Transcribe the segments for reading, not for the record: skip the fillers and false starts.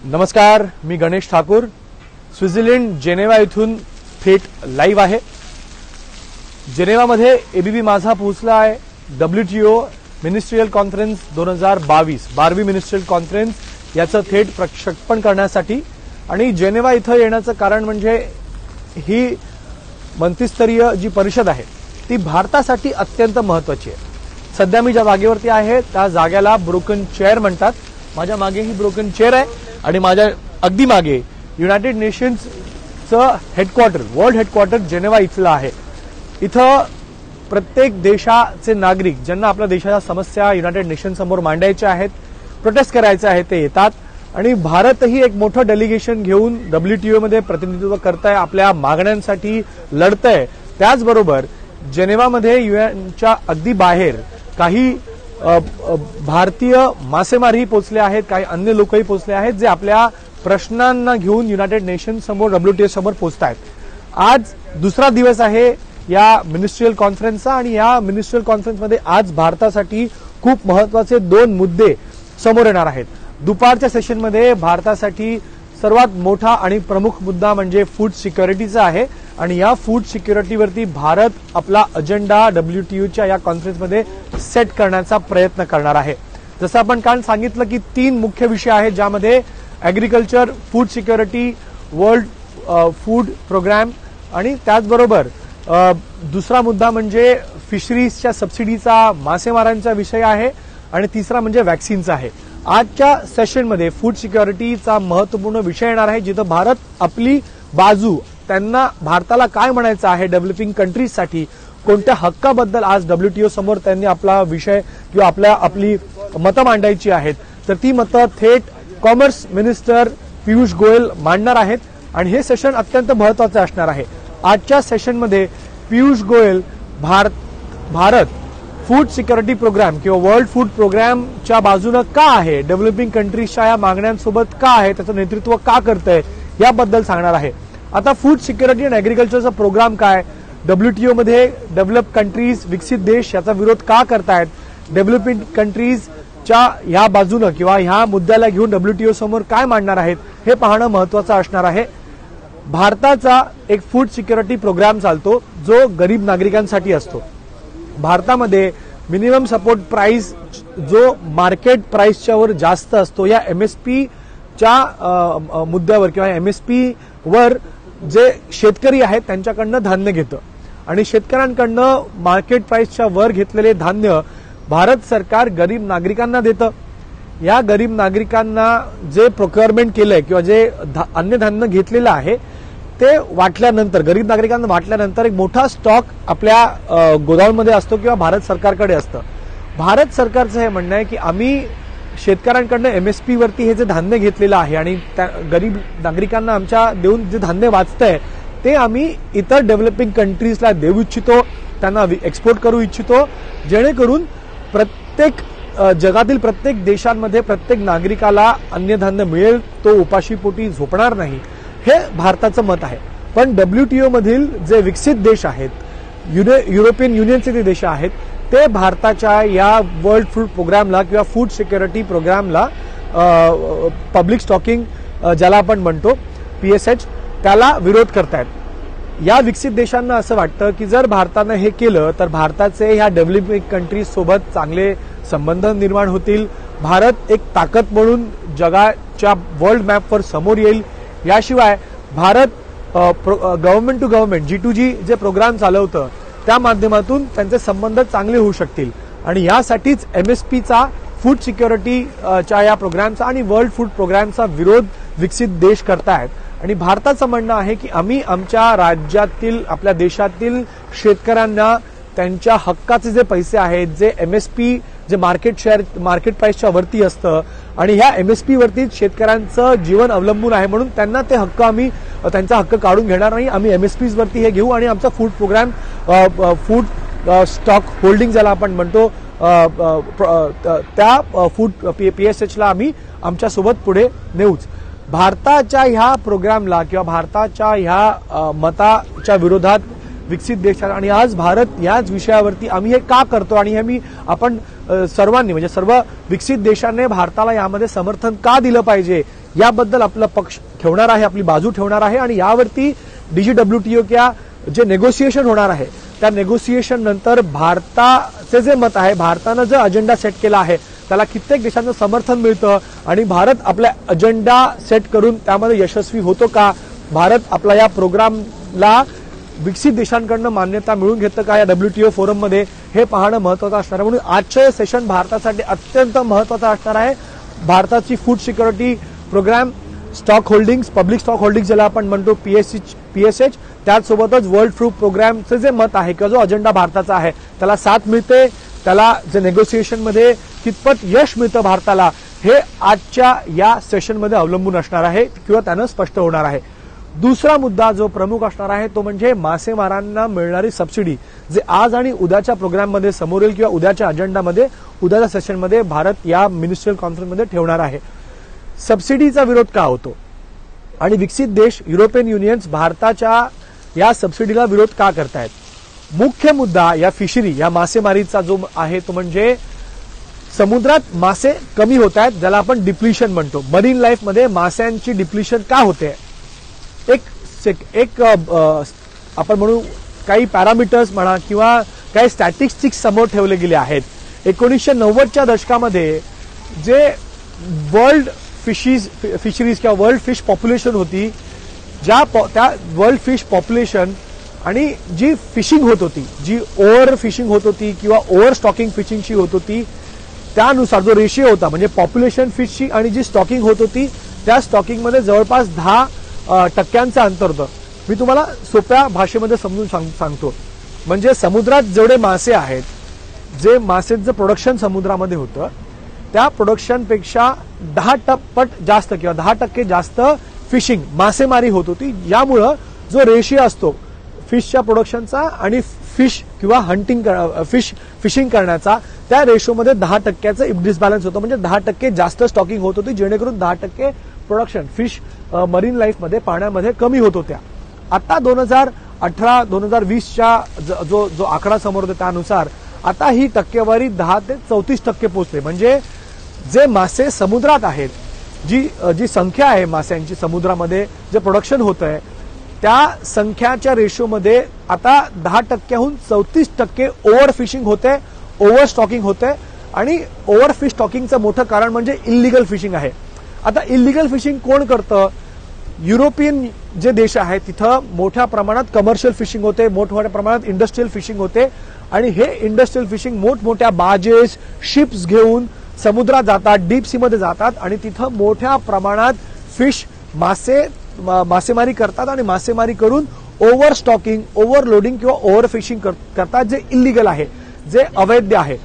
नमस्कार, मी Ganesh Thakur Switzerland Geneva इथून थेट लाईव्ह आहे। जेनेवामध्ये एबीपी माझा पोहोचला आहे। WTO मिनिस्ट्रियल कॉन्फरन्स 2022 12वी मिनिस्ट्रियल कॉन्फरन्स याचं थेट प्रक्षेपण करण्यासाठी आणि जेनेवा इथं येण्याचं कारण म्हणजे ही मंत्रिस्तरीय जी परिषद आहे ती भारतासाठी अत्यंत महत्त्वाची आहे। सध्या मी ज्या जागेवरती आहे त्या जागेला ब्रोकन चेअर म्हणतात। माझ्या मागे ही ब्रोकन चेअर आहे आणि माझ्या अगदी मागे युनायटेड नेशन्सचं हेडक्वार्टर वर्ल्ड हेडक्वार्टर जेनेवा इथलं आहे। इथं प्रत्येक देशाचे नागरिक ज्यांना आपल्या देशाच्या समस्या युनायटेड नेशन समोर मांडायच्या आहेत, प्रोटेस्ट करायचे आहे, ते येतात आणि भारतही एक मोठं डेलिगेशन घेऊन WTO मध्ये प्रतिनिधित्व करतंय, आपल्या मागण्यांसाठी लढतंय। त्याचबरोबर जेनेवामध्ये युएनच्या अगदी बाहेर काही भारतीय मासेमारही पोहोचले आहेत, काही अन्य लोकही पोहोचले आहेत जे आपल्या प्रश्नांना घेऊन युनायटेड नेशन समोर WTO समोर पोहोचतायत। आज दुसरा दिवस आहे या मिनिस्ट्रियल कॉन्फरन्सचा आणि या मिनिस्ट्रियल कॉन्फरन्समध्ये आज भारतासाठी खूप महत्त्वाचे दोन मुद्दे समोर येणार आहेत। दुपारच्या सेशनमध्ये भारतासाठी सर्वात मोठा आणि प्रमुख मुद्दा म्हणजे फूड सिक्युरिटीचा आहे आणि या फूड सिक्युरिटीवरती भारत आपला अजेंडा WTOच्या या कॉन्फरन्समध्ये सेट करण्याचा प्रयत्न करणार आहे। जसं आपण काल सांगितलं की 3 मुख्य विषय आहेत ज्यामध्ये agriculture, food security, world food programme आणि त्याचबरोबर दुसरा मुद्दा म्हणजे फिशरीजच्या सबसिडीचा, मासेमारांचा विषय आहे आणि तिसरा म्हणजे वॅक्सिनचा आहे। आजच्या सेशनमध्ये फूड सिक्युरिटीचा महत्त्वपूर्ण विषय येणार आहे जिथं भारत आपली बाजू, त्यांना भारताला काय म्हणायचं आहे डेव्हलपिंग कंट्रीजसाठी, कोणत्या हक्काबद्दल आज WTO समोर त्यांनी आपला विषय किंवा आपली मतं मांडायची आहेत, तर ती मतं थेट कॉमर्स मिनिस्टर पियुष गोयल मांडणार आहेत आणि हे सेशन अत्यंत महत्त्वाचं असणार आहे। आजच्या सेशनमध्ये Piyush Goyal Bharat food security programme किंवा वर्ल्ड फूड प्रोग्रामच्या बाजूने का आहे, डेव्हलपिंग कंट्रीजच्या या मागण्यांसोबत का आहे, त्याचं नेतृत्व का करतंय याबद्दल सांगणार आहे। आता फूड सिक्युरिटी आणि ॲग्रिकल्चरचा प्रोग्राम काय, WTO मध्ये डेव्हलप कंट्रीज, विकसित देश याचा विरोध का करतायत, डेव्हलपिंग कंट्रीजच्या ह्या बाजूने किंवा ह्या मुद्द्याला घेऊन WTO समोर काय मांडणार आहेत हे पाहणं महत्त्वाचं असणार आहे। भारताचा एक फूड सिक्युरिटी प्रोग्राम चालतो जो गरीब नागरिकांसाठी असतो। भारतामध्ये मिनिमम सपोर्ट प्राइस जो मार्केट प्राइसच्या वर जास्त असतो, या MSPच्या मुद्द्यावर किंवा MSP वर जे शेतकरी आहेत त्यांच्याकडनं धान्य घेतं आणि शेतकऱ्यांकडनं मार्केट प्राइसच्या वर घेतलेले धान्य भारत सरकार गरीब नागरिकांना देतं। या गरीब नागरिकांना जे प्रोक्युअरमेंट केलंय किंवा जे अन्य धान्य घेतलेलं आहे ते वाटल्यानंतर, गरीब नागरिकांना वाटल्यानंतर एक मोठा स्टॉक आपल्या गोदाममध्ये असतो किंवा भारत सरकारकडे असतं। भारत सरकारचं हे म्हणणं आहे की आम्ही शेतकऱ्यांकडनं MSP वरती हे जे धान्य घेतलेलं आहे आणि त्या गरीब नागरिकांना आमच्या देऊन जे धान्य वाचतंय ते आम्ही इतर डेव्हलपिंग कंट्रीजला देऊ इच्छितो, त्यांना एक्सपोर्ट करू इच्छितो, जेणेकरून प्रत्येक जगातील प्रत्येक देशांमध्ये प्रत्येक नागरिकाला अन्नधान्य मिळेल, तो उपाशीपोटी झोपणार नाही, हे भारताचं मत आहे। पण WTO मधील जे विकसित देश आहेत, युरोपियन युनियनचे जे देश आहेत, ते भारताच्या या वर्ल्ड फूड प्रोग्रामला किंवा फूड सिक्युरिटी प्रोग्रामला पब्लिक स्टॉकिंग ज्याला आपण म्हणतो PSH त्याला विरोध करतायत। या विकसित देशांना असं वाटतं की जर भारतानं हे केलं तर भारताचे ह्या डेव्हलपिंग कंट्रीज सोबत चांगले संबंध निर्माण होतील, भारत एक ताकद म्हणून जगाच्या वर्ल्ड मॅपवर समोर येईल। याशिवाय Bharat government to government G2G जे प्रोग्राम चालवतं त्या माध्यमातून त्यांचे संबंध चांगले होऊ शकतील आणि यासाठीच MSPचा फूड सिक्युरिटीच्या या प्रोग्रामचा आणि वर्ल्ड फूड प्रोग्रामचा विरोध विकसित देश करतायत आणि भारताचं म्हणणं आहे की आम्ही आमच्या राज्यातील, आपल्या देशातील शेतकऱ्यांना त्यांच्या हक्काचे जे पैसे आहेत, जे MSP जे मार्केट प्राइसच्या वरती असतं आणि ह्या MSP वरतीच शेतकऱ्यांचं जीवन अवलंबून आहे, म्हणून त्यांना ते हक्क आम्ही त्यांचा हक्क काढून घेणार नाही, आम्ही MSPs वरती हे घेऊ आणि आमचा food programme food stock holding ज्याला आपण म्हणतो त्या फूड PSHला आम्ही आमच्यासोबत पुढे नेऊच। भारताच्या ह्या प्रोग्रामला किंवा भारताच्या ह्या मताच्या विरोधात विकसित देशात आणि आज भारत याच विषयावरती आम्ही हे का करतो आणि हे आपण सर्वांनी म्हणजे सर्व विकसित देशांनी भारताला यामध्ये समर्थन का दिलं पाहिजे याबद्दल आपला पक्ष ठेवणार आहे, आपली बाजू ठेवणार आहे आणि यावरती DGWTO किंवा जे नेगोसिएशन होणार आहे त्या नेगोसिएशन नंतर भारताचे जे मत आहे, भारतानं जो अजेंडा सेट केला आहे त्याला कित्येक देशांचं समर्थन मिळतं आणि भारत आपला अजेंडा सेट करून त्यामध्ये यशस्वी होतो का, भारत आपला या प्रोग्रामला विकसित देशांकडून मान्यता मिळवून घेतं का या WTO फोरममध्ये, हे पाहणं महत्त्वाचं असणार आहे. म्हणून आजचे सेशन भारतासाठी अत्यंत महत्त्वाचं असणार आहे. भारताची food security programme, stock holdings, public stock holdings ज्याला आपण म्हणतो PSH, त्याचसोबतच वर्ल्ड फूड प्रोग्रामचं जे मत आहे किंवा जो अजेंडा भारताचा आहे त्याला साथ मिळते, त्याला जे नेगोसिएशनमध्ये कितपत यश मिळतं भारताला, हे आजच्या या सेशनमध्ये अवलंबून असणार आहे किंवा त्यानं स्पष्ट होणार आहे. दुसरा मुद्दा जो प्रमुख असणार आहे तो म्हणजे मासेमारांना मिळणारी सबसिडी, जे आज आणि उद्याच्या प्रोग्राममध्ये समोर येईल किंवा उद्याच्या अजेंडामध्ये, उद्याच्या सेशनमध्ये भारत या मिनिस्ट्रियल कॉन्फरन्समध्ये ठेवणार आहे. सबसिडीचा विरोध का होतो आणि विकसित देश, युरोपियन युनियन्स भारताच्या या सबसिडीला विरोध का करतायत? मुख्य मुद्दा या फिशरी, या मासेमारीचा जो आहे तो म्हणजे समुद्रात मासे कमी होत आहेत, ज्याला आपण डिप्लिशन म्हणतो. मरीन लाईफ मध्ये मास्यांची डिप्लिशन का होते? एक आपण म्हणू काही पॅरामीटर्स म्हणा किंवा काही स्टॅटिस्टिक्स समोर ठेवले गेले आहेत. 1990च्या दशकामध्ये जे वर्ल्ड फिशरीज किंवा वर्ल्ड फिश पॉप्युलेशन होती, त्या वर्ल्ड फिश पॉप्युलेशन आणि जी फिशिंग होत होती, जी ओव्हर फिशिंग होत होती किंवा ओव्हर स्टॉकिंग फिशिंगची होत होती, त्यानुसार जो रेशिओ होता म्हणजे पॉप्युलेशन फिशची आणि जी स्टॉकिंग होत होती त्या स्टॉकिंगमध्ये जवळपास 10% अंतर होतं. मी तुम्हाला सोप्या भाषेमध्ये समजून सांगतो. म्हणजे समुद्रात जेवढे मासे आहेत, जे मासेचं प्रोडक्शन समुद्रामध्ये होतं त्या प्रोडक्शनपेक्षा 10% जास्त किंवा 10% जास्त फिशिंग, मासेमारी होत होती. यामुळं जो रेशिओ असतो फिशच्या प्रोडक्शनचा आणि फिश किंवा फिशिंग करण्याचा, त्या रेशोमध्ये 10%चं डिसबॅलन्स होतं. म्हणजे 10% जास्त स्टॉकिंग होत होती, जेणेकरून 10% प्रोडक्शन फिश मरीन लाईफमध्ये, पाण्यामध्ये कमी होत होत्या. आता 2018-2020च्या जो आकडा समोर होता त्यानुसार आता ही टक्केवारी 10 ते 34% पोहोचते. म्हणजे जे मासे समुद्रात आहेत, जी संख्या आहे मास्यांची समुद्रामध्ये जे प्रोडक्शन होत आहे त्या संख्याच्या रेशोमध्ये आता 10%हून 34% ओव्हर फिशिंग होते, ओव्हर स्टॉकिंग होते. आणि ओव्हर फिश स्टॉकिंगचं मोठं कारण म्हणजे इलिगल फिशिंग आहे. आता इलिगल फिशिंग कोण करतं? युरोपियन जे देश आहेत तिथं मोठ्या प्रमाणात कमर्शियल फिशिंग होते, मोठमोठ्या प्रमाणात इंडस्ट्रियल फिशिंग होते आणि हे इंडस्ट्रियल फिशिंग मोठमोठ्या बाजेस, शिप्स घेऊन समुद्रात जातात, डीप सी मध्ये जातात आणि तिथं मोठ्या प्रमाणात फिश मासेमारी करतात आणि मासेमारी करून ओव्हर स्टॉकिंग, ओव्हर लोडिंग किंवा ओव्हर फिशिंग करतात, जे इलिगल आहे, जे अवैध आहे.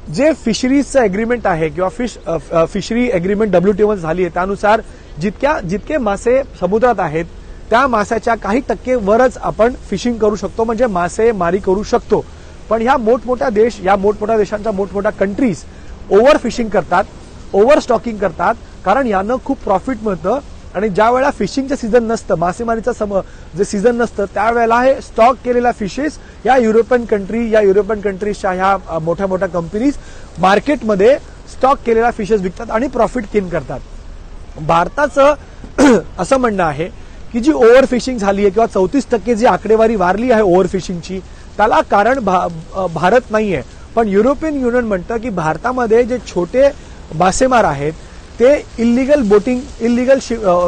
जे फिशरीजचं एग्रीमेंट आहे किंवा फिशरी एग्रीमेंट WTO मध्ये झाली आहे त्यानुसार जितके मासे समुद्रात आहेत त्या माशाच्या काही टक्के वरच आपण फिशिंग करू शकतो, म्हणजे मासेमारी करू शकतो. पण ह्या मोठमोठ्या देशांच्या मोठमोठ्या कंट्रीज ओव्हर फिशिंग करतात, ओव्हर स्टॉकिंग करतात, कारण यानं खूप प्रॉफिट मिळतं. आणि ज्या वेळेला फिशिंगचं सीझन नसतं, मासेमारीचं जे सीझन नसतं त्यावेळेला हे स्टॉक केलेल्या फिशेस या युरोपियन कंट्रीजच्या ह्या मोठ्या मोठ्या कंपनीज मार्केटमध्ये स्टॉक केलेल्या फिशेस विकतात आणि प्रॉफिट गेन करतात. भारताचं असं म्हणणं आहे की जी ओव्हर फिशिंग झाली आहे किंवा 34% जी आकडेवारी वारली आहे ओव्हर फिशिंगची, त्याला कारण भारत नाहीये, पण युरोपियन युनियन म्हणतं की भारतामध्ये जे छोटे मासेमार आहेत ते इलिगल बोटिंग, इलिगल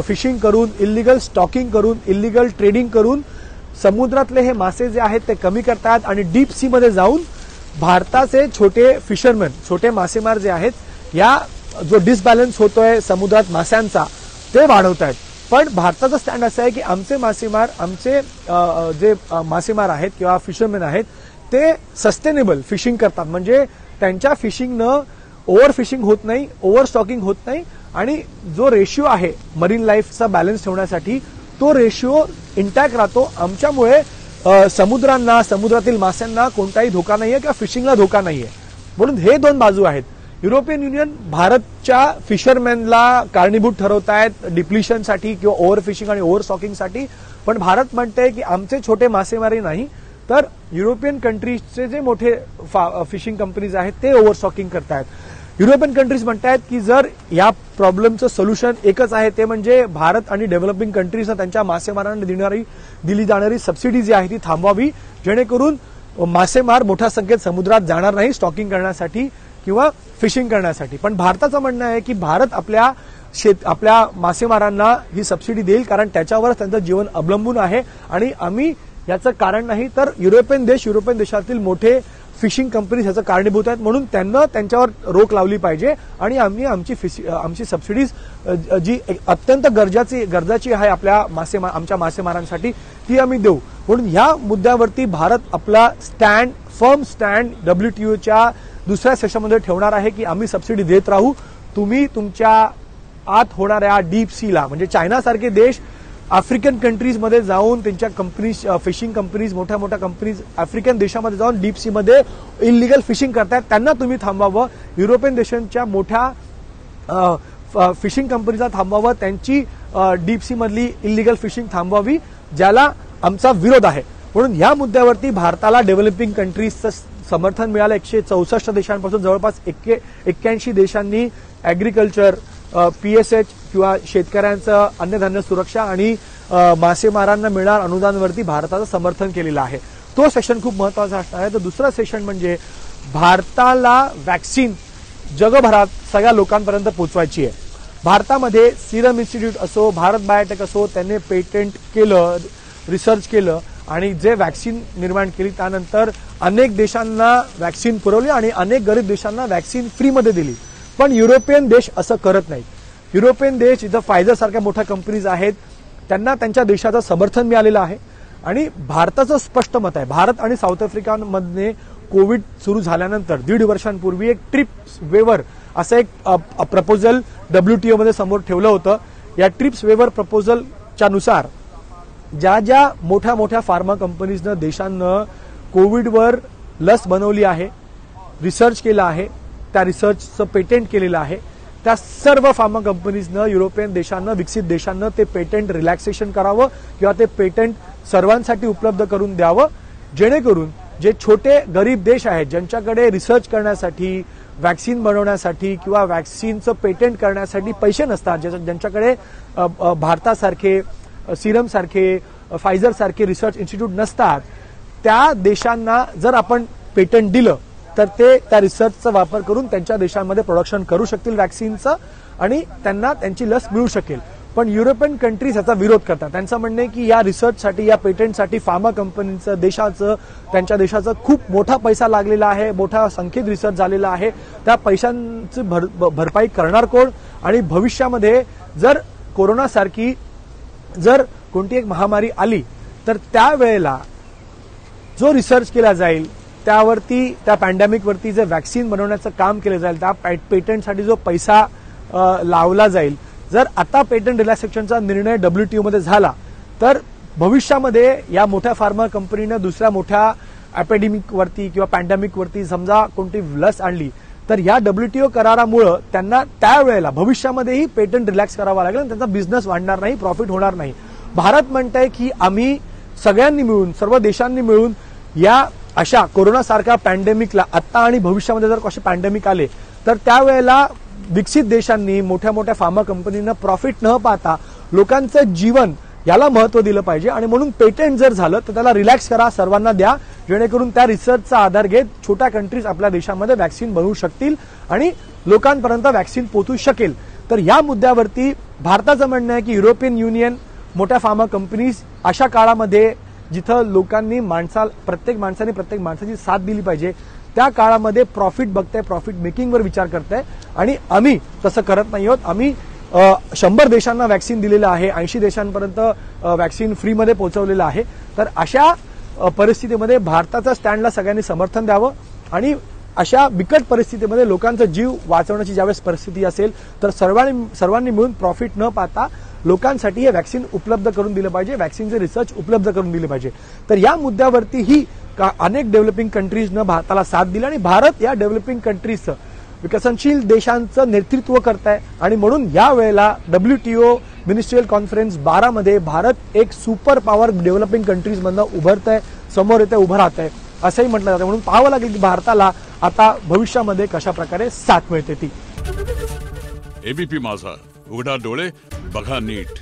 फिशिंग करून, इलिगल स्टॉकिंग करून, इलिगल ट्रेडिंग करून समुद्रातले हे मासे जे आहेत ते कमी करतात आणि डीप सी मध्ये जाऊन भारताचे छोटे फिशरमॅन, छोटे मासेमार जे आहेत या जो डिसबॅलन्स होतोय समुद्रात मास्यांचा ते वाढवत आहेत. पण भारताचं स्टँड असं आहे की आमचे जे मासेमार आहेत किंवा फिशरमॅन आहेत ते सस्टेनेबल फिशिंग करतात, म्हणजे त्यांच्या फिशिंगनं ओव्हर फिशिंग होत नाही, ओव्हर स्टॉकिंग होत नाही आणि जो रेशिओ आहे मरीन लाईफचा बॅलन्स ठेवण्यासाठी तो रेशिओ इंटॅक्ट राहतो. आमच्यामुळे समुद्रातील मास्यांना कोणताही धोका नाहीये किंवा फिशिंगला धोका नाहीये. म्हणून हे दोन बाजू आहेत. युरोपियन युनियन भारतच्या फिशरमॅनला कारणीभूत ठरवत आहेत डिप्लिशनसाठी किंवा ओव्हर फिशिंग आणि ओव्हर स्टॉकिंगसाठी, पण भारत म्हणते की आमचे छोटे मासेमारी नाही तर युरोपियन कंट्रीजचे जे मोठे फिशिंग कंपनीज आहेत ते ओव्हर स्टॉकिंग करतायत. युरोपियन कंट्रीज म्हणतायत की जर या प्रॉब्लेमचं सोल्युशन एकच आहे ते म्हणजे भारत आणि डेव्हलपिंग कंट्रीजना त्यांच्या मासेमारांना दिली जाणारी सबसिडी जी आहे ती थांबवावी, जेणेकरून मासेमार मोठ्या संख्येत समुद्रात जाणार नाही स्टॉकिंग करण्यासाठी किंवा फिशिंग करण्यासाठी. पण भारताचं म्हणणं आहे की भारत आपल्या मासेमारांना ही सबसिडी देईल, कारण त्याच्यावरच त्यांचं जीवन अवलंबून आहे. आणि आम्ही याचं कारण नाही तर युरोपियन देशातील मोठे फिशिंग कंपनीज ह्याचं कारणीभूत आहेत, म्हणून त्यांना त्यांच्यावर रोक लावली पाहिजे आणि आम्ही आमची सबसिडीज जी अत्यंत गरजाची आहे आमच्या मासेमारांसाठी ती आम्ही देऊ. म्हणून ह्या मुद्द्यावरती भारत आपला फर्म स्टँड WTOच्या दुसऱ्या सेशनमध्ये ठेवणार आहे की आम्ही सबसिडी देत राहू. तुम्ही तुमच्या आत होणाऱ्या डीप सीला म्हणजे चायनासारखे देश आफ्रिकन कंट्रीजमध्ये जाऊन त्यांच्या कंपनीज फिशिंग कंपनीज मोठ्या कंपनीज आफ्रिकन देशामध्ये जाऊन डीप सी मध्ये इलिगल फिशिंग करतायत, त्यांना तुम्ही थांबवावं. युरोपियन देशांच्या मोठ्या फिशिंग कंपनीला थांबवावं, त्यांची डीप सी मधली इलिगल फिशिंग थांबवावी, ज्याला आमचा विरोध आहे. म्हणून या मुद्द्यावरती भारताला डेव्हलपिंग कंट्रीजचं समर्थन मिळालं. 164 देशांपासून जवळपास 81 देशांनी ऍग्रिकल्चर, PSH किंवा शेतकऱ्यांचं अन्नधान्य सुरक्षा आणि मासेमारांना मिळणार अनुदानावरती भारताचं समर्थन केलेलं आहे. तो सेशन खूप महत्वाचा असणार आहे. तर दुसरं सेशन म्हणजे भारताला वॅक्सिन जगभरात सगळ्या लोकांपर्यंत पोहोचवायची आहे. भारतामध्ये सिरम इन्स्टिट्यूट असो, भारत बायोटेक असो, त्यांनी पेटंट केलं, रिसर्च केलं आणि जे वॅक्सिन निर्माण केली, त्यानंतर अनेक देशांना वॅक्सिन पुरवली आणि अनेक गरीब देशांना वॅक्सिन फ्रीमध्ये दिली. पण युरोपियन देश असं करत नाहीत. युरोपियन देश इथं फायझर सारख्या मोठ्या कंपनीज आहेत, त्यांना त्यांच्या देशाचं समर्थन मिळालेलं आहे. आणि भारताचं स्पष्ट मत आहे, भारत आणि साऊथ आफ्रिकामध्ये कोविड सुरू झाल्यानंतर 1.5 वर्षांपूर्वी एक ट्रिप्स वेवर असं एक प्रपोजल WTO मध्ये समोर ठेवलं होतं. या ट्रिप्स वेवर प्रपोजलच्या नुसार ज्या मोठ्या फार्मा कंपनीजनं देशांना कोविडवर लस बनवली आहे, रिसर्च केला आहे, त्या रिसर्चचं पेटंट केलेलं आहे, त्या सर्व फार्मा कंपनीजनं युरोपियन देशांना, विकसित देशांना ते पेटंट रिलॅक्सेशन करावं किंवा ते पेटंट सर्वांसाठी उपलब्ध करून द्यावं, जेणेकरून जे छोटे गरीब देश आहेत ज्यांच्याकडे रिसर्च करण्यासाठी, वॅक्सिन बनवण्यासाठी किंवा वॅक्सिनचं पेटंट करण्यासाठी पैसे नसतात, ज्यांच्याकडे भारतासारखे, सिरम सारखे, फायझर सारखे रिसर्च इन्स्टिट्यूट नसतात, त्या देशांना जर आपण पेटंट दिलं तर ते त्या रिसर्चचा वापर करून त्यांच्या देशांमध्ये प्रोडक्शन करू शकतील वॅक्सिनचं आणि त्यांना त्यांची लस मिळू शकेल. पण युरोपियन कंट्रीज याचा विरोध करतात. त्यांचं म्हणणं आहे की या रिसर्चसाठी, या पेटंटसाठी फार्मा कंपनीचं, त्यांच्या देशाचं खूप मोठा पैसा लागलेला आहे, मोठ्या संख्येत रिसर्च झालेला आहे. त्या पैशांची भरपाई करणार कोण? आणि भविष्यामध्ये जर कोरोनासारखी जर कोणती एक महामारी आली तर त्यावेळेला जो रिसर्च केला जाईल त्यावरती, त्या पॅन्डेमिकवरती जे वॅक्सिन बनवण्याचं काम केलं जाईल, त्या पेटंटसाठी जो पैसा लावला जाईल, जर आता पेटंट रिलॅक्सेशनचा निर्णय WTO मध्ये झाला तर भविष्यामध्ये या मोठ्या फार्मा कंपनीनं दुसऱ्या मोठ्या एपिडेमिकवरती किंवा पॅन्डेमिकवरती समजा कोणती लस आणली तर या WTO करारामुळे त्यांना त्यावेळेला भविष्यामध्येही पेटंट रिलॅक्स करावा लागेल आणि त्यांचा बिझनेस वाढणार नाही, प्रॉफिट होणार नाही. भारत म्हणतंय की आम्ही सगळ्यांनी मिळून, सर्व देशांनी मिळून या अशा कोरोनासारख्या पॅन्डेमिकला, आता आणि भविष्यामध्ये जर कसे पॅन्डेमिक आले तर त्यावेळेला विकसित देशांनी, मोठ्या फार्मा कंपनींना प्रॉफिट न पाहता लोकांचं जीवन याला महत्व दिलं पाहिजे. आणि म्हणून पेटंट जर झालं तर त्याला रिलॅक्स करा, सर्वांना द्या, जेणेकरून त्या रिसर्चचा आधार घेत छोट्या कंट्रीज आपल्या देशामध्ये वॅक्सिन बनवू शकतील आणि लोकांपर्यंत वॅक्सिन पोहोचू शकेल. तर या मुद्द्यावरती भारताचं म्हणणं आहे की युरोपियन युनियन, मोठ्या फार्मा कंपनीज अशा काळामध्ये जिथं लोकांनी प्रत्येक माणसाची साथ दिली पाहिजे त्या काळामध्ये प्रॉफिट बघताय, प्रॉफिट मेकिंगवर विचार करताय. आणि आम्ही तसं करत नाही आहोत. आम्ही 100 देशांना वॅक्सिन दिलेलं आहे, 80 देशांपर्यंत वॅक्सिन फ्रीमध्ये पोहोचवलेलं आहे. तर अशा परिस्थितीमध्ये भारताच्या स्टँडला सगळ्यांनी समर्थन द्यावं आणि अशा बिकट परिस्थितीमध्ये लोकांचा जीव वाचवण्याची ज्यावेळेस परिस्थिती असेल तर सर्वांनी मिळून प्रॉफिट न पाहता लोकांसाठी हे वॅक्सिन उपलब्ध करून दिलं पाहिजे, वॅक्सिनचे रिसर्च उपलब्ध करून दिले पाहिजे. तर या मुद्द्यावरती ही अनेक डेव्हलपिंग कंट्रीजनं भारताला साथ दिली आणि भारत या डेव्हलपिंग कंट्रीजचं, विकसनशील देशांचं नेतृत्व करत आहे. आणि म्हणून या वेळेला WTO मिनिस्ट्रियल कॉन्फरन्स 12 मध्ये भारत एक सुपर पॉवर डेव्हलपिंग कंट्रीज मधनं उभं राहत आहे. असंही म्हटलं जातं. म्हणून पाहावं लागेल की भारताला आता भविष्यामध्ये कशा प्रकारे साथ मिळते ती. एबीपी माझा, उघडा डोळे बघा नीट.